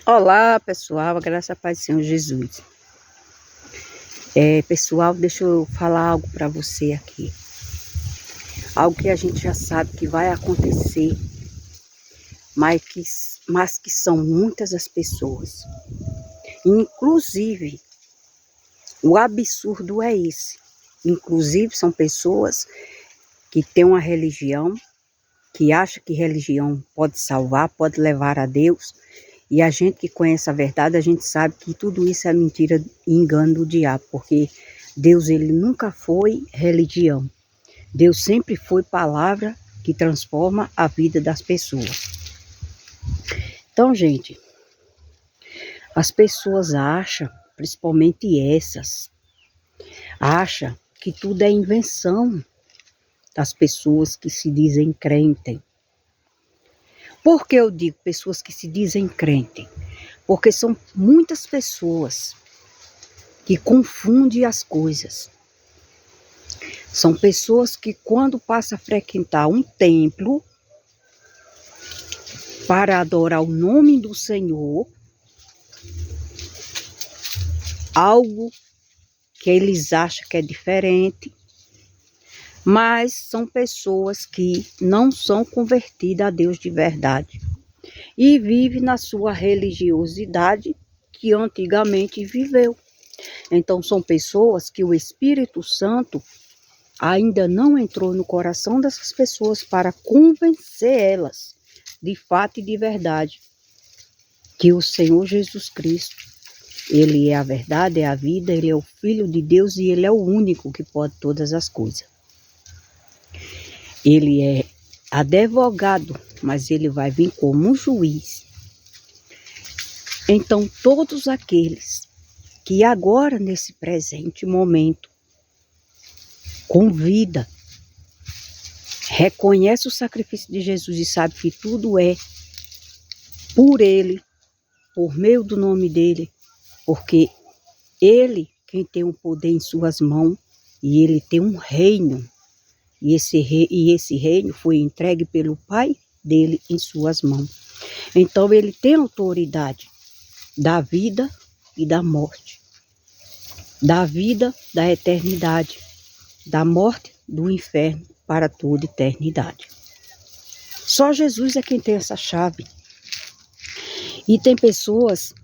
Olá, pessoal, a graça e a paz do Senhor Jesus. Pessoal, deixa eu falar algo para você aqui. Algo que a gente já sabe que vai acontecer, mas que são muitas as pessoas. Inclusive, o absurdo é esse. Inclusive, são pessoas que têm uma religião, que acham que religião pode salvar, pode levar a Deus. E a gente que conhece a verdade, a gente sabe que tudo isso é mentira e engano do diabo, porque Deus, ele nunca foi religião. Deus sempre foi palavra que transforma a vida das pessoas. Então, gente, as pessoas acham, principalmente essas, acham que tudo é invenção das pessoas que se dizem crentes. Por que eu digo pessoas que se dizem crentes? Porque são muitas pessoas que confundem as coisas. São pessoas que quando passam a frequentar um templo para adorar o nome do Senhor, algo que eles acham que é diferente, mas são pessoas que não são convertidas a Deus de verdade e vivem na sua religiosidade que antigamente viveu. Então são pessoas que o Espírito Santo ainda não entrou no coração dessas pessoas para convencer elas, de fato e de verdade, que o Senhor Jesus Cristo, Ele é a verdade, é a vida, Ele é o Filho de Deus e Ele é o único que pode todas as coisas. Ele é advogado, mas Ele vai vir como juiz. Então, todos aqueles que agora, nesse presente momento, com vida, reconhece o sacrifício de Jesus e sabe que tudo é por Ele, por meio do nome dEle, porque Ele quem tem o poder em suas mãos e Ele tem um reino, e esse reino foi entregue pelo Pai dele em suas mãos. Então Ele tem autoridade da vida e da morte, da vida, da eternidade, da morte, do inferno para toda eternidade. Só Jesus é quem tem essa chave. E tem pessoas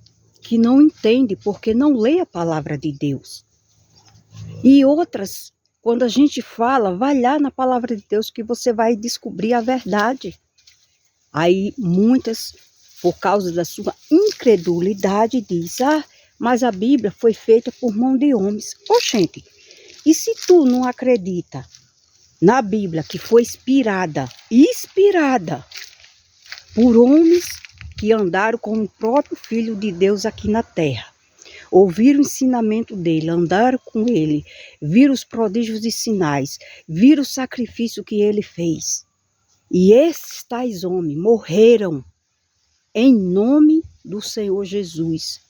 que não entendem porque não lê a palavra de Deus. E outras, quando a gente fala, vai lá na palavra de Deus que você vai descobrir a verdade. Aí muitas, por causa da sua incredulidade, diz, mas a Bíblia foi feita por mão de homens. Gente, e se tu não acredita na Bíblia que foi inspirada por homens que andaram com o próprio Filho de Deus aqui na terra, ouviram o ensinamento dele, andaram com ele, viram os prodígios e sinais, viram o sacrifício que ele fez. E esses tais homens morreram em nome do Senhor Jesus,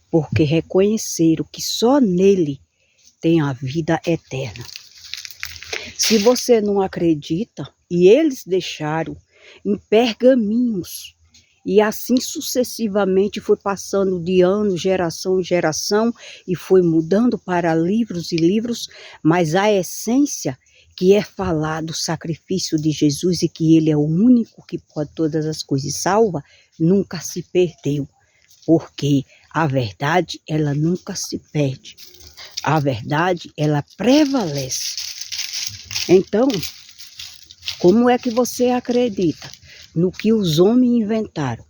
porque reconheceram que só nele tem a vida eterna. Se você não acredita, e eles deixaram em pergaminhos, e assim sucessivamente foi passando de ano, geração em geração, e foi mudando para livros e livros, mas a essência que é falar do sacrifício de Jesus e que Ele é o único que pode todas as coisas e salva, nunca se perdeu, porque a verdade, ela nunca se perde. A verdade, ela prevalece. Então, como é que você acredita no que os homens inventaram?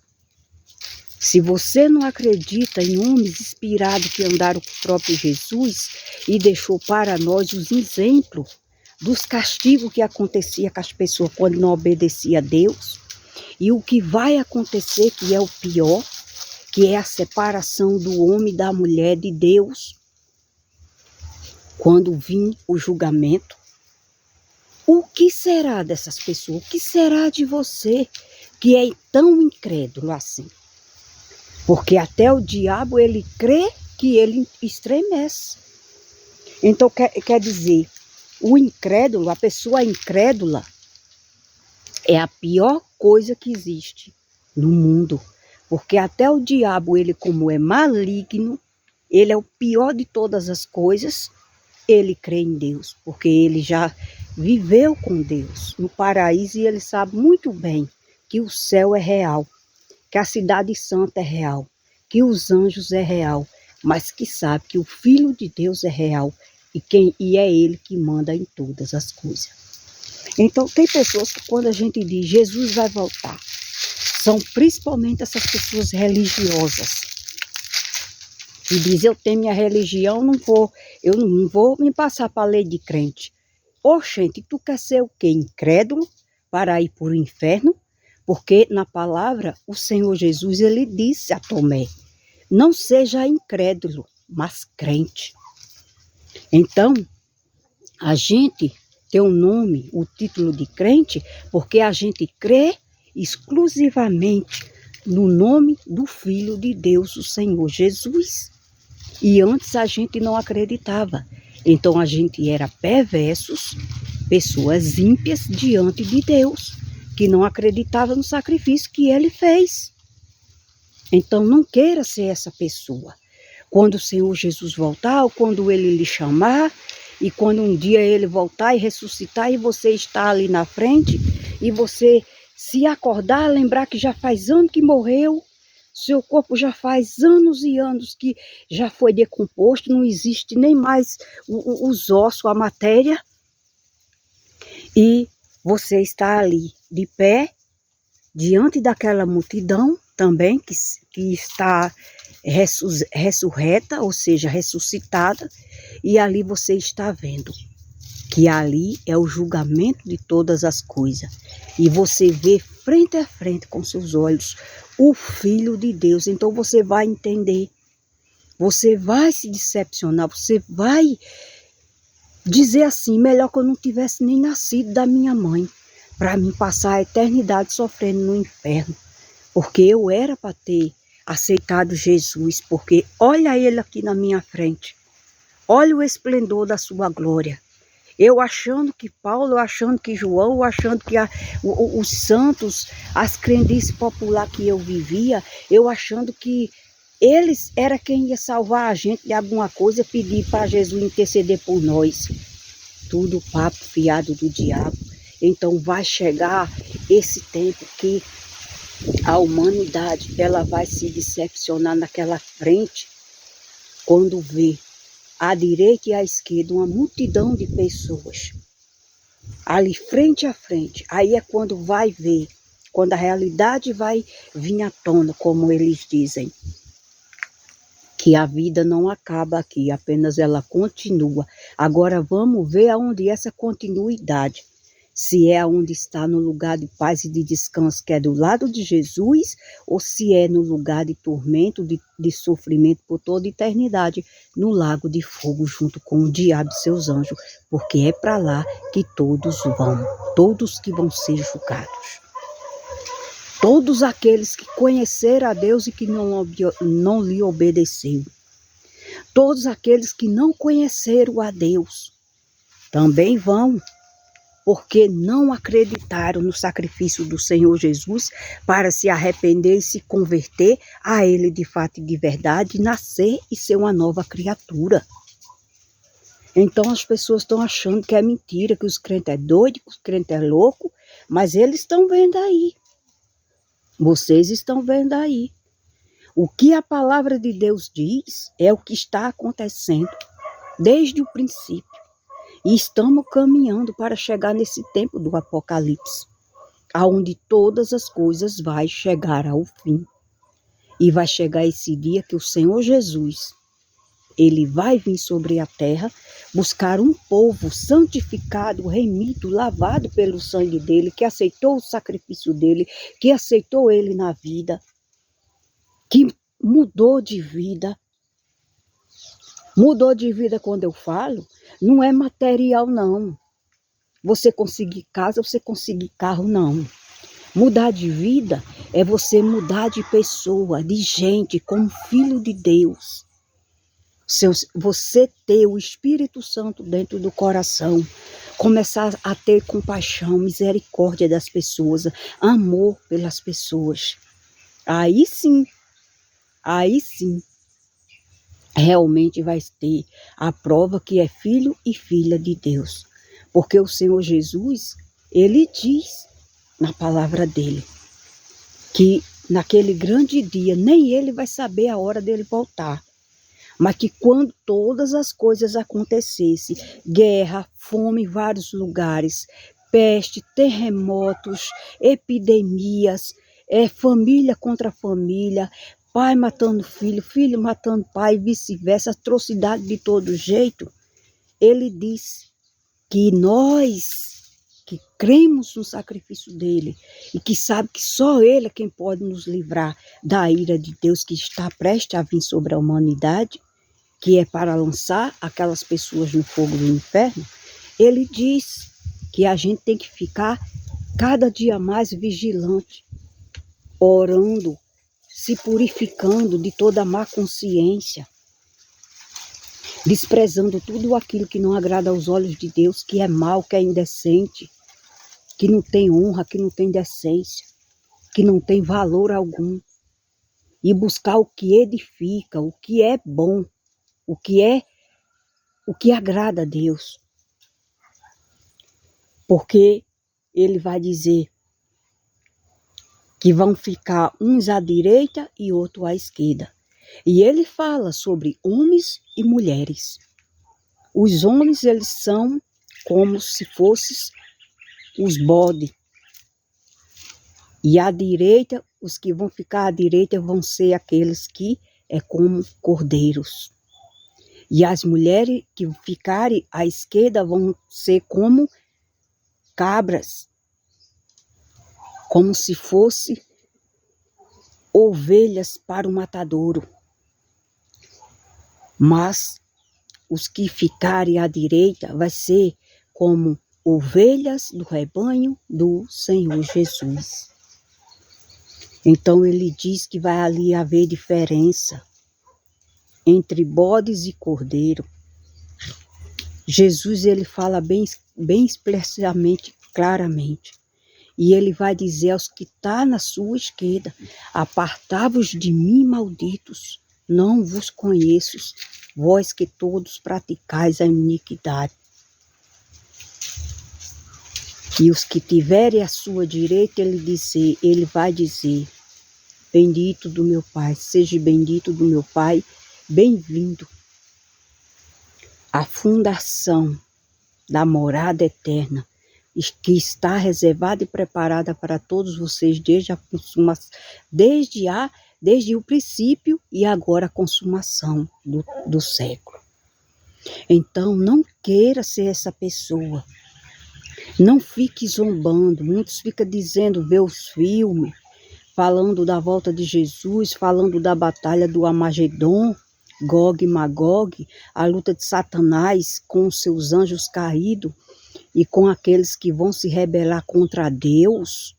Se você não acredita em homens inspirados que andaram com o próprio Jesus e deixou para nós os exemplos dos castigos que acontecia com as pessoas quando não obedecia a Deus, e o que vai acontecer, que é o pior, que é a separação do homem e da mulher de Deus, quando vir o julgamento, o que será dessas pessoas? O que será de você que é tão incrédulo assim? Porque até o diabo, ele crê que ele estremece. Então, quer dizer, o incrédulo, a pessoa incrédula, é a pior coisa que existe no mundo. Porque até o diabo, ele como é maligno, ele é o pior de todas as coisas, ele crê em Deus, porque ele já viveu com Deus no paraíso e ele sabe muito bem que o céu é real, que a cidade santa é real, que os anjos é real, mas que sabe que o Filho de Deus é real e é ele que manda em todas as coisas. Então tem pessoas que quando a gente diz Jesus vai voltar, são principalmente essas pessoas religiosas, que dizem eu tenho minha religião, eu não vou me passar para a lei de crente. Oxente, tu quer ser o quê? Incrédulo para ir para o inferno? Porque na palavra o Senhor Jesus ele disse a Tomé, não seja incrédulo, mas crente. Então, a gente tem o nome, o título de crente, porque a gente crê exclusivamente no nome do Filho de Deus, o Senhor Jesus. E antes a gente não acreditava. Então a gente era perversos, pessoas ímpias diante de Deus, que não acreditava no sacrifício que ele fez. Então não queira ser essa pessoa. Quando o Senhor Jesus voltar, ou quando ele lhe chamar, e quando um dia ele voltar e ressuscitar, e você está ali na frente, e você se acordar, lembrar que já faz anos que morreu, seu corpo já faz anos e anos que já foi decomposto, não existe nem mais os ossos, a matéria, e você está ali de pé, diante daquela multidão também, que está ressurreta, ou seja, ressuscitada, e ali você está vendo que ali é o julgamento de todas as coisas. E você vê frente a frente com seus olhos o Filho de Deus. Então você vai entender, você vai se decepcionar, você vai dizer assim, melhor que eu não tivesse nem nascido da minha mãe, para mim passar a eternidade sofrendo no inferno. Porque eu era para ter aceitado Jesus, porque olha ele aqui na minha frente, olha o esplendor da sua glória. Eu achando que Paulo, eu achando que João, eu achando que os santos, as crendices populares que eu vivia, eu achando que eles era quem ia salvar a gente de alguma coisa, pedir para Jesus interceder por nós. Tudo papo fiado do diabo. Então vai chegar esse tempo que a humanidade ela vai se decepcionar naquela frente quando vê à direita e à esquerda uma multidão de pessoas ali frente a frente. Aí é quando vai ver, quando a realidade vai vir à tona, como eles dizem, que a vida não acaba aqui, apenas ela continua. Agora vamos ver aonde essa continuidade, se é onde está no lugar de paz e de descanso, que é do lado de Jesus, ou se é no lugar de tormento, de sofrimento por toda a eternidade, no lago de fogo, junto com o diabo e seus anjos, porque é para lá que todos vão, todos que vão ser julgados. Todos aqueles que conheceram a Deus e que não lhe obedeceram. Todos aqueles que não conheceram a Deus também vão, porque não acreditaram no sacrifício do Senhor Jesus para se arrepender e se converter a Ele de fato e de verdade, nascer e ser uma nova criatura. Então as pessoas estão achando que é mentira, que os crentes é doido, que os crentes é louco, mas eles estão vendo aí. Vocês estão vendo aí. O que a palavra de Deus diz é o que está acontecendo desde o princípio. E estamos caminhando para chegar nesse tempo do Apocalipse, aonde todas as coisas vai chegar ao fim. E vai chegar esse dia que o Senhor Jesus, ele vai vir sobre a terra, buscar um povo santificado, remido, lavado pelo sangue dele, que aceitou o sacrifício dele, que aceitou ele na vida, que mudou de vida. Mudou de vida quando eu falo, não é material não. Você conseguir casa, você conseguir carro, não. Mudar de vida é você mudar de pessoa, de gente, como filho de Deus. Você ter o Espírito Santo dentro do coração, começar a ter compaixão, misericórdia das pessoas, amor pelas pessoas. aí sim, realmente vai ter a prova que é filho e filha de Deus. Porque o Senhor Jesus, ele diz na palavra dele que naquele grande dia nem ele vai saber a hora dele voltar. Mas que quando todas as coisas acontecessem, guerra, fome em vários lugares, peste, terremotos, epidemias, família contra família, pai matando filho, filho matando pai, vice-versa, atrocidade de todo jeito, ele diz que nós que cremos no sacrifício dele e que sabe que só ele é quem pode nos livrar da ira de Deus que está prestes a vir sobre a humanidade, que é para lançar aquelas pessoas no fogo do inferno, ele diz que a gente tem que ficar cada dia mais vigilante, orando, se purificando de toda má consciência, desprezando tudo aquilo que não agrada aos olhos de Deus, que é mal, que é indecente, que não tem honra, que não tem decência, que não tem valor algum, e buscar o que edifica, o que é bom, o que agrada a Deus. Porque ele vai dizer que vão ficar uns à direita e outros à esquerda. E ele fala sobre homens e mulheres. Os homens, eles são como se fossem os bodes. E à direita, os que vão ficar à direita vão ser aqueles que é como cordeiros. E as mulheres que ficarem à esquerda vão ser como cabras, como se fosse ovelhas para o matadouro. Mas os que ficarem à direita vai ser como ovelhas do rebanho do Senhor Jesus. Então ele diz que vai ali haver diferença entre bodes e cordeiro. Jesus, ele fala bem explicitamente, claramente. E ele vai dizer aos que estão na sua esquerda: apartai-vos de mim, malditos, não vos conheço, vós que todos praticais a iniquidade. E os que tiverem à sua direita, ele vai dizer: bendito do meu Pai, seja bendito do meu Pai, bem-vindo à fundação da morada eterna, que está reservada e preparada para todos vocês desde o princípio e agora a consumação do século. Então, não queira ser essa pessoa. Não fique zombando. Muitos ficam dizendo, vê os filmes, falando da volta de Jesus, falando da batalha do Armagedon, Gog e Magog, a luta de Satanás com os seus anjos caídos e com aqueles que vão se rebelar contra Deus.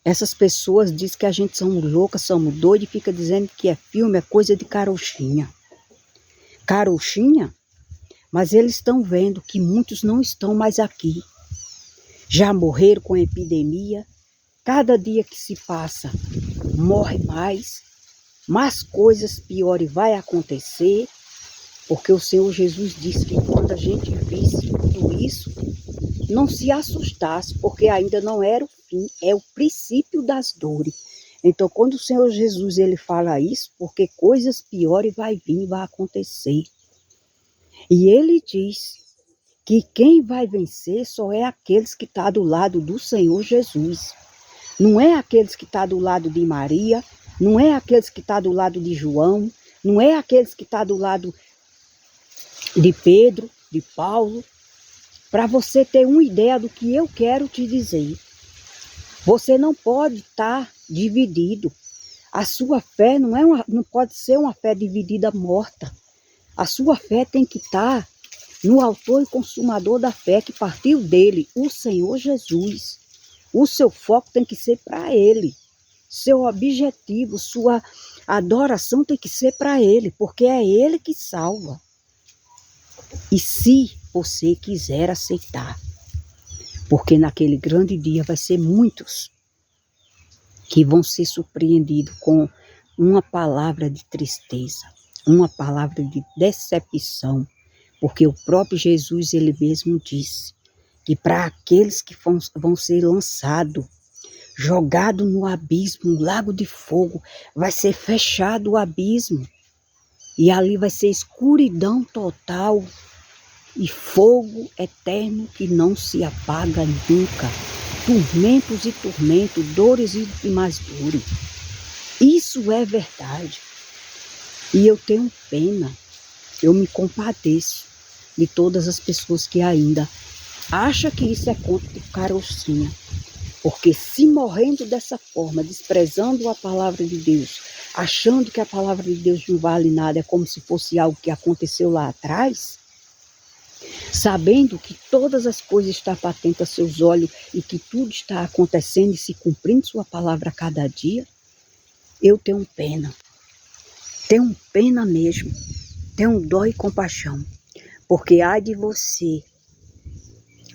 Essas pessoas dizem que a gente somos loucas, somos doidos, e fica dizendo que é filme, é coisa de carochinha. Carochinha? Mas eles estão vendo que muitos não estão mais aqui. Já morreram com epidemia. Cada dia que se passa, morre mais coisas piores vai acontecer, porque o Senhor Jesus disse que quando a gente visse tudo isso, não se assustasse, porque ainda não era o fim, é o princípio das dores. Então, quando o Senhor Jesus ele fala isso, porque coisas piores vai vir, vai acontecer. E ele diz que quem vai vencer só é aqueles que estão do lado do Senhor Jesus. Não é aqueles que estão do lado de Maria, não é aqueles que estão do lado de João, não é aqueles que estão do lado de Pedro, de Paulo. Para você ter uma ideia do que eu quero te dizer. Você não pode estar dividido. A sua fé não pode ser uma fé dividida morta. A sua fé tem que estar no autor e consumador da fé, que partiu dele, o Senhor Jesus. O seu foco tem que ser para ele. Seu objetivo, sua adoração tem que ser para ele, porque é ele que salva. E se você quiser aceitar, Porque naquele grande dia vai ser muitos que vão ser surpreendidos com uma palavra de tristeza, uma palavra de decepção, porque o próprio Jesus, ele mesmo disse que para aqueles que vão ser lançados, jogados no abismo, no lago de fogo, vai ser fechado o abismo, e ali vai ser escuridão total e fogo eterno que não se apaga nunca, tormentos e tormentos, dores e mais dores. Isso é verdade. E eu tenho pena, eu me compadeço de todas as pessoas que ainda acham que isso é conto de carochinha. Porque se morrendo dessa forma, desprezando a palavra de Deus, achando que a palavra de Deus não vale nada, é como se fosse algo que aconteceu lá atrás, sabendo que todas as coisas estão patentes a seus olhos e que tudo está acontecendo e se cumprindo sua palavra a cada dia, eu tenho pena mesmo, tenho dó e compaixão, porque ai de você,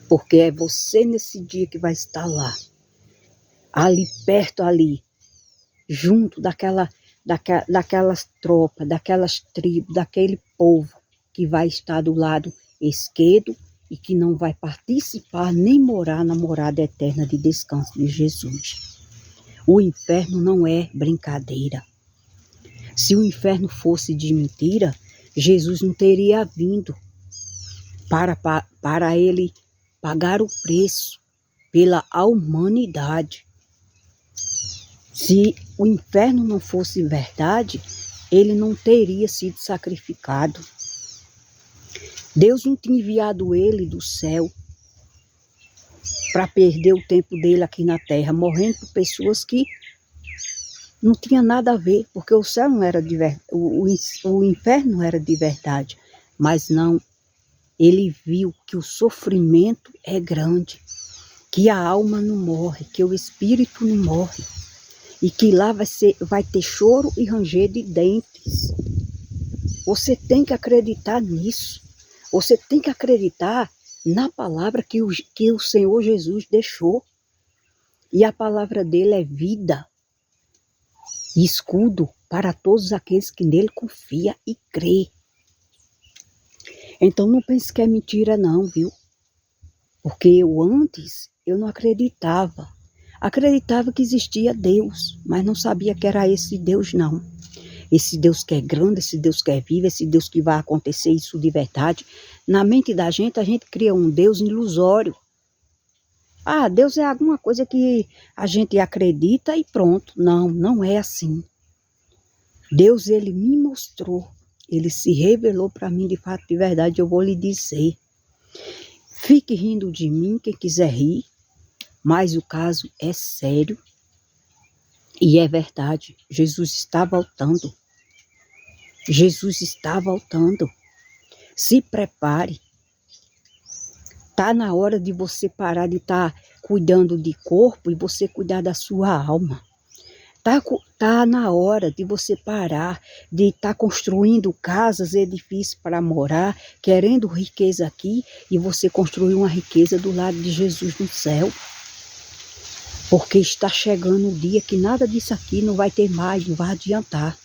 porque é você nesse dia que vai estar lá, ali perto ali, junto daquelas tropas, daquelas tribos, daquele povo que vai estar do lado esquerdo e que não vai participar nem morar na morada eterna de descanso de Jesus. O inferno não é brincadeira. Se o inferno fosse de mentira, Jesus não teria vindo para ele pagar o preço pela humanidade. Se o inferno não fosse verdade, ele não teria sido sacrificado. Deus não tinha enviado ele do céu para perder o tempo dele aqui na terra, morrendo por pessoas que não tinha nada a ver, porque o céu não era de verdade, o inferno não era de verdade. Mas não, ele viu que o sofrimento é grande, que a alma não morre, que o espírito não morre, e que lá vai ter choro e ranger de dentes. Você tem que acreditar nisso. Você tem que acreditar na palavra que o Senhor Jesus deixou. E a palavra dele é vida e escudo para todos aqueles que nele confiam e crê. Então não pense que é mentira não, viu? Porque eu não acreditava. Acreditava que existia Deus, mas não sabia que era esse Deus não. Esse Deus que é grande, esse Deus que é vivo, esse Deus que vai acontecer isso de verdade. Na mente da gente, a gente cria um Deus ilusório. Ah, Deus é alguma coisa que a gente acredita e pronto. Não, não é assim. Deus, ele me mostrou, ele se revelou para mim de fato, de verdade, eu vou lhe dizer. Fique rindo de mim, quem quiser rir, mas o caso é sério. E é verdade, Jesus está voltando. Jesus está voltando. Se prepare. Está na hora de você parar de estar cuidando de corpo e você cuidar da sua alma. Tá na hora de você parar de estar construindo casas, edifícios para morar, querendo riqueza aqui e você construir uma riqueza do lado de Jesus no céu. Porque está chegando um dia que nada disso aqui não vai ter mais, não vai adiantar.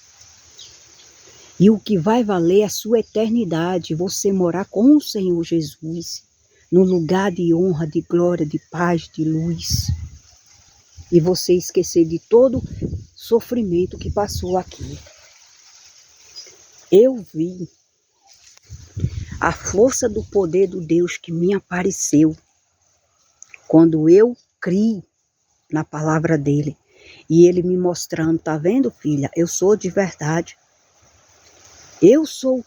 E o que vai valer é a sua eternidade, você morar com o Senhor Jesus, no lugar de honra, de glória, de paz, de luz. E você esquecer de todo sofrimento que passou aqui. Eu vi a força do poder do Deus que me apareceu quando eu criei na palavra dele. E ele me mostrando, tá vendo, filha? Eu sou de verdade. Eu sou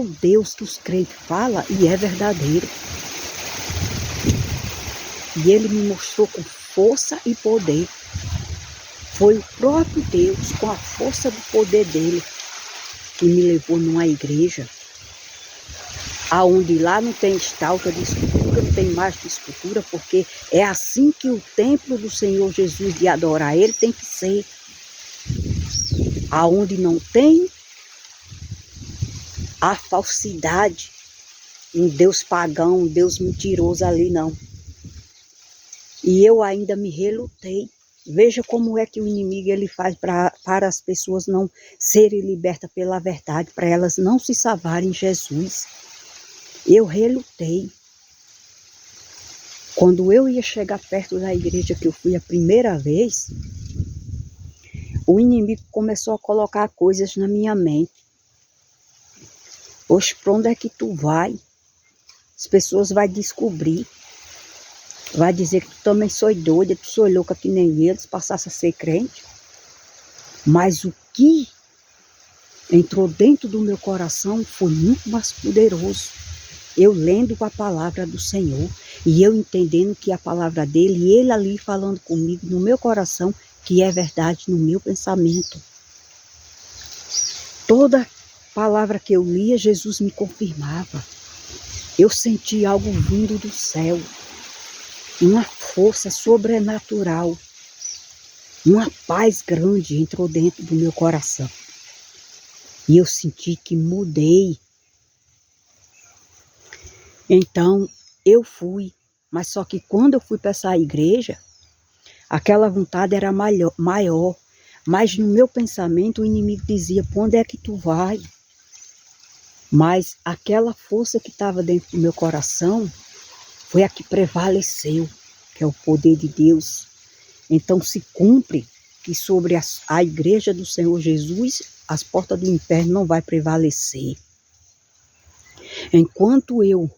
o Deus que os crentes falam e é verdadeiro. E ele me mostrou com força e poder. Foi o próprio Deus, com a força do poder dele, que me levou numa igreja, aonde lá não tem estátua de escultura, não tem imagem de escultura, porque é assim que o templo do Senhor Jesus de adorar ele tem que ser. Aonde não tem a falsidade, um Deus pagão, um Deus mentiroso ali não. E eu ainda me relutei. Veja como é que o inimigo ele faz para as pessoas não serem libertas pela verdade, para elas não se salvarem em Jesus. Eu relutei. Quando eu ia chegar perto da igreja que eu fui a primeira vez, o inimigo começou a colocar coisas na minha mente. Poxa, para onde é que tu vai? As pessoas vão descobrir. Vai dizer que tu também sou doida, tu sou louca que nem eles, passasse a ser crente. Mas o que entrou dentro do meu coração foi muito mais poderoso. Eu lendo a palavra do Senhor e eu entendendo que a palavra dele, e ele ali falando comigo no meu coração, que é verdade no meu pensamento. Toda palavra que eu lia, Jesus me confirmava. Eu senti algo vindo do céu. Uma força sobrenatural, uma paz grande entrou dentro do meu coração. E eu senti que mudei. Então, eu fui. Mas só que quando eu fui para essa igreja, aquela vontade era maior. Mas no meu pensamento, o inimigo dizia, para onde é que tu vai? Mas aquela força que estava dentro do meu coração foi a que prevaleceu, que é o poder de Deus. Então se cumpre que sobre a igreja do Senhor Jesus, as portas do inferno não vai prevalecer. Enquanto eu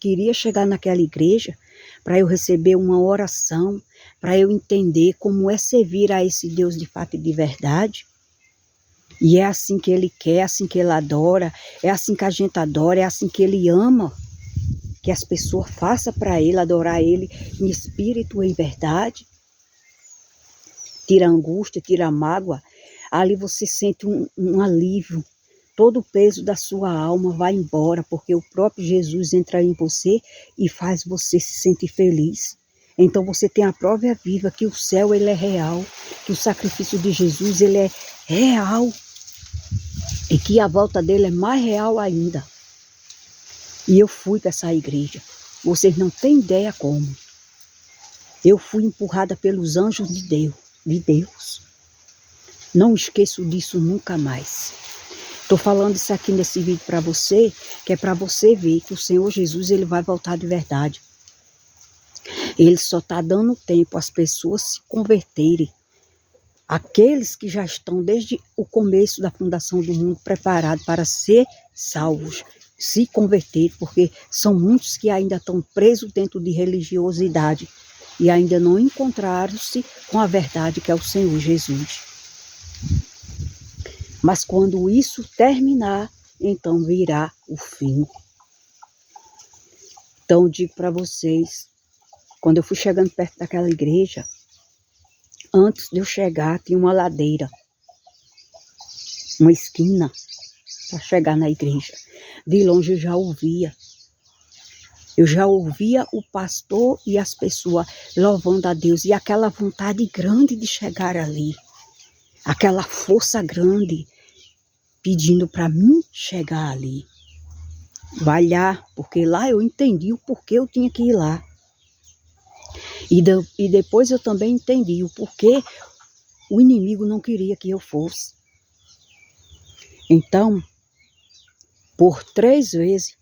queria chegar naquela igreja, para eu receber uma oração, para eu entender como é servir a esse Deus de fato e de verdade, e é assim que ele quer, é assim que ele adora, é assim que a gente adora, é assim que ele ama, que as pessoas façam para ele, adorar ele em espírito e em verdade. Tira a angústia, tira a mágoa, ali você sente um alívio, todo o peso da sua alma vai embora, porque o próprio Jesus entra em você e faz você se sentir feliz. Então você tem a prova viva que o céu ele é real, que o sacrifício de Jesus ele é real e que a volta dele é mais real ainda. E eu fui para essa igreja, vocês não têm ideia como. Eu fui empurrada pelos anjos de Deus. Não esqueço disso nunca mais. Estou falando isso aqui nesse vídeo para você, que é para você ver que o Senhor Jesus ele vai voltar de verdade. Ele só está dando tempo às pessoas se converterem. Aqueles que já estão desde o começo da fundação do mundo preparados para ser salvos, se converter, porque são muitos que ainda estão presos dentro de religiosidade e ainda não encontraram-se com a verdade que é o Senhor Jesus. Mas quando isso terminar, então virá o fim. Então eu digo para vocês, quando eu fui chegando perto daquela igreja, antes de eu chegar tinha uma ladeira, uma esquina para chegar na igreja. De longe eu já ouvia o pastor e as pessoas louvando a Deus e aquela vontade grande de chegar ali, aquela força grande pedindo para mim chegar ali. Vai lá, porque lá eu entendi o porquê eu tinha que ir lá. E depois eu também entendi o porquê o inimigo não queria que eu fosse. Então, por 3 vezes,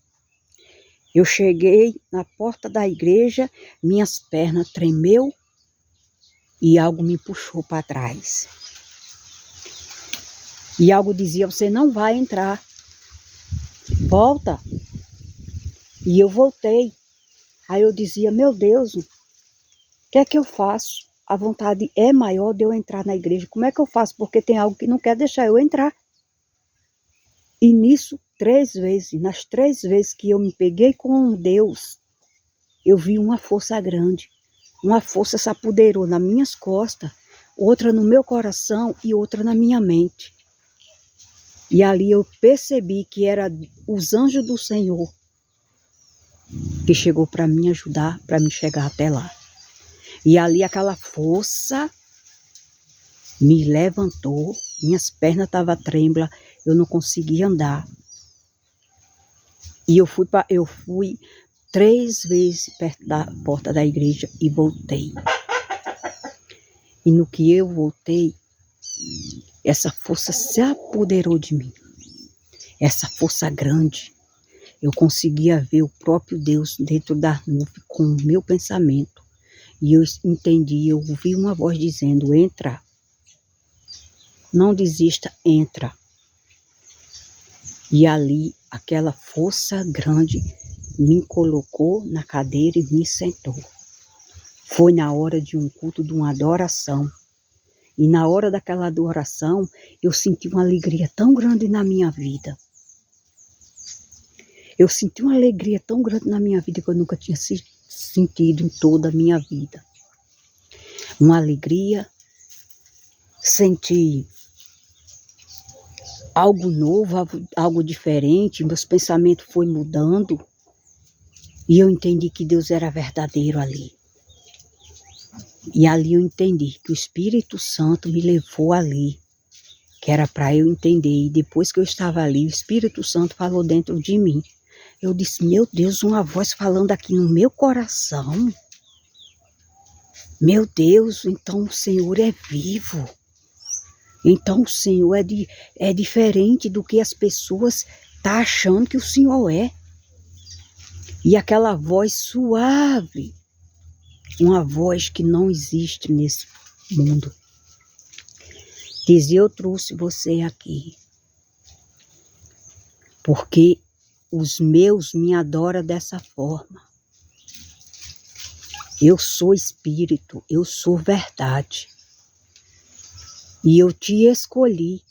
eu cheguei na porta da igreja, minhas pernas tremeu e algo me puxou para trás. E algo dizia, você não vai entrar, volta. E eu voltei. Aí eu dizia, meu Deus, o que é que eu faço? A vontade é maior de eu entrar na igreja. Como é que eu faço? Porque tem algo que não quer deixar eu entrar. E nisso, 3 vezes, nas 3 vezes que eu me peguei com Deus, eu vi uma força grande. Uma força se apoderou nas minhas costas, outra no meu coração e outra na minha mente. E ali eu percebi que era os anjos do Senhor que chegou para me ajudar, para me chegar até lá. E ali aquela força me levantou, minhas pernas estavam trêmulas, eu não conseguia andar. E eu fui 3 vezes perto da porta da igreja e voltei. E no que eu voltei, essa força se apoderou de mim. Essa força grande. Eu conseguia ver o próprio Deus dentro da nuvem com o meu pensamento. E eu entendi, eu ouvi uma voz dizendo, entra. Não desista, entra. E ali, aquela força grande me colocou na cadeira e me sentou. Foi na hora de um culto, de uma adoração. E na hora daquela adoração, eu senti uma alegria tão grande na minha vida. Eu senti uma alegria tão grande na minha vida que eu nunca tinha sentido em toda a minha vida. Uma alegria, senti algo novo, algo diferente, meus pensamentos foram mudando e eu entendi que Deus era verdadeiro ali. E ali eu entendi que o Espírito Santo me levou ali, que era para eu entender. E depois que eu estava ali, o Espírito Santo falou dentro de mim. Eu disse, meu Deus, uma voz falando aqui no meu coração. Meu Deus, então o Senhor é vivo. Então o Senhor é diferente do que as pessoas estão achando que o Senhor é. E aquela voz suave, uma voz que não existe nesse mundo, dizia, eu trouxe você aqui, porque os meus me adoram dessa forma. Eu sou Espírito, eu sou verdade. E eu te escolhi.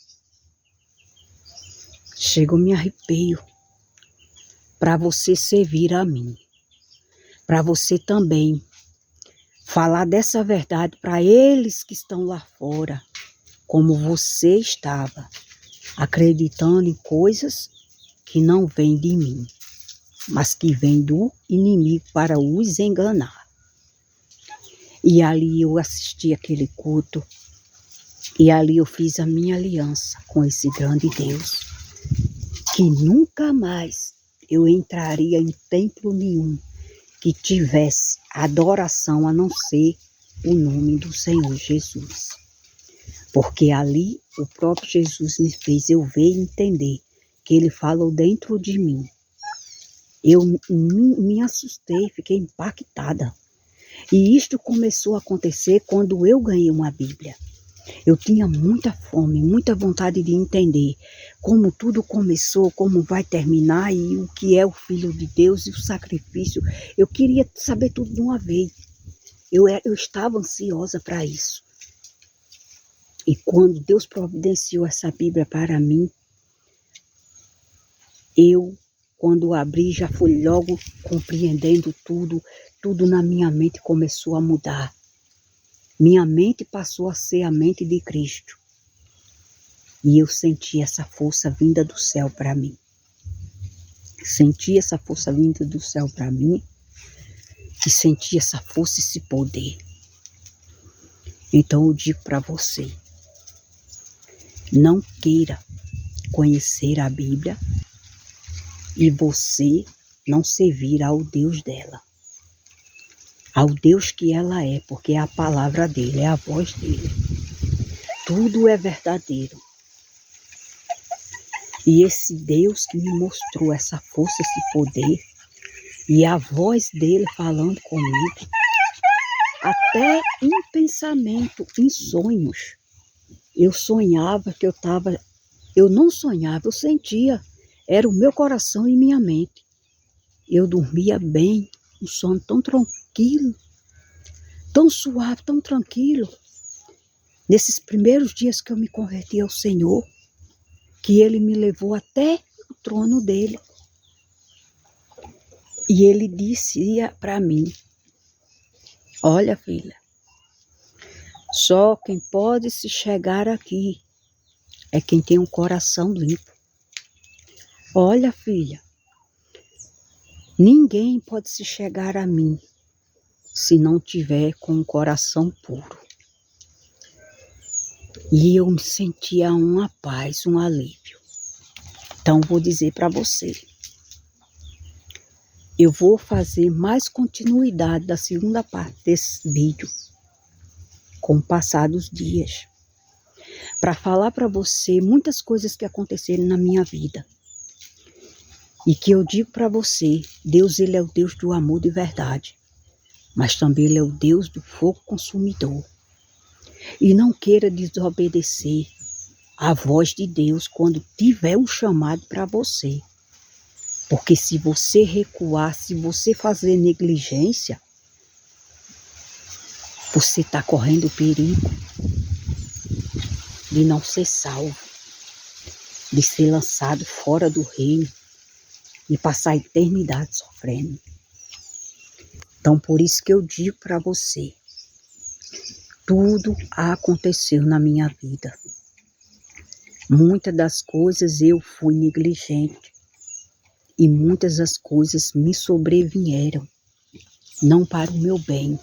Chego, me arrepio. Para você servir a mim. Para você também falar dessa verdade para eles que estão lá fora. Como você estava. Acreditando em coisas que não vêm de mim. Mas que vêm do inimigo para os enganar. E ali eu assisti aquele culto. E ali eu fiz a minha aliança com esse grande Deus. Que nunca mais eu entraria em templo nenhum que tivesse adoração a não ser o nome do Senhor Jesus. Porque ali o próprio Jesus me fez eu ver e entender que Ele falou dentro de mim. Eu me assustei, fiquei impactada. E isto começou a acontecer quando eu ganhei uma Bíblia. Eu tinha muita fome, muita vontade de entender como tudo começou, como vai terminar e o que é o Filho de Deus e o sacrifício. Eu queria saber tudo de uma vez. Eu estava ansiosa para isso. E quando Deus providenciou essa Bíblia para mim, quando abri, já fui logo compreendendo tudo. Tudo na minha mente começou a mudar. Minha mente passou a ser a mente de Cristo. E eu senti essa força vinda do céu para mim. Senti essa força vinda do céu para mim. E senti essa força e esse poder. Então eu digo para você. Não queira conhecer a Bíblia. E você não servir ao Deus dela. Ao Deus que ela é, porque é a palavra dele, é a voz dele. Tudo é verdadeiro. E esse Deus que me mostrou essa força, esse poder, e a voz dele falando comigo, até em pensamento, em sonhos. Eu sonhava que eu não sonhava, eu sentia. Era o meu coração e minha mente. Eu dormia bem, um sono tão tranquilo, tão suave, tão tranquilo. Nesses primeiros dias que eu me converti ao Senhor, que Ele me levou até o trono dele. E Ele dizia para mim, olha filha, só quem pode se chegar aqui é quem tem um coração limpo. Olha filha, ninguém pode se chegar a mim se não tiver com um coração puro. E eu me sentia uma paz, um alívio. Então vou dizer para você. eu vou fazer mais continuidade da segunda parte desse vídeo com o passar dos dias, para falar para você muitas coisas que aconteceram na minha vida. E que eu digo para você, Deus, ele é o Deus do amor de verdade, mas também ele é o Deus do fogo consumidor. E não queira desobedecer a voz de Deus quando tiver um chamado para você. Porque se você recuar, se você fazer negligência, você está correndo perigo de não ser salvo, de ser lançado fora do reino e passar a eternidade sofrendo. Então, por isso que eu digo para você, tudo aconteceu na minha vida. Muitas das coisas eu fui negligente e muitas das coisas me sobrevieram, não para o meu bem.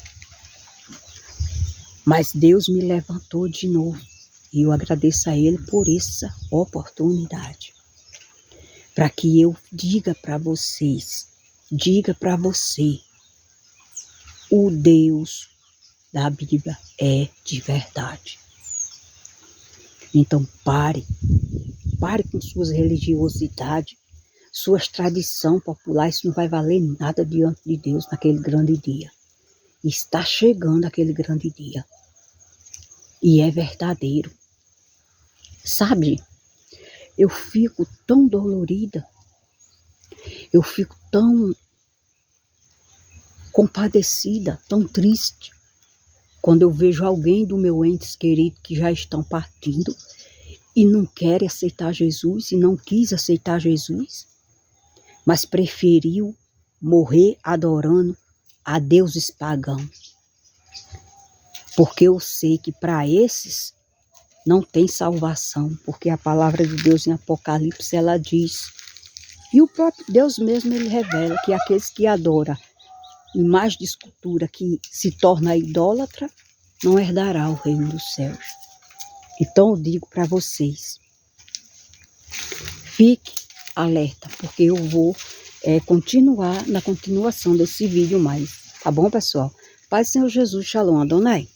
Mas Deus me levantou de novo e eu agradeço a Ele por essa oportunidade. Para que eu diga para vocês, diga para você, o Deus da Bíblia é de verdade. Então pare com suas religiosidades, suas tradições populares, isso não vai valer nada diante de Deus naquele grande dia. Está chegando aquele grande dia. E é verdadeiro. Sabe, eu fico tão dolorida, eu fico tão compadecida, tão triste, quando eu vejo alguém do meu entes querido que já estão partindo e não quer aceitar Jesus, e não quis aceitar Jesus, mas preferiu morrer adorando a deuses pagãos. Porque eu sei que para esses não tem salvação, porque a palavra de Deus em Apocalipse, ela diz, e o próprio Deus mesmo, ele revela que aqueles que adoram imagem de escultura, que se torna idólatra, não herdará o reino dos céus. Então eu digo para vocês, fique alerta, porque eu vou continuar na continuação desse vídeo mais. Tá bom, pessoal? Paz do Senhor Jesus, Shalom, Adonai.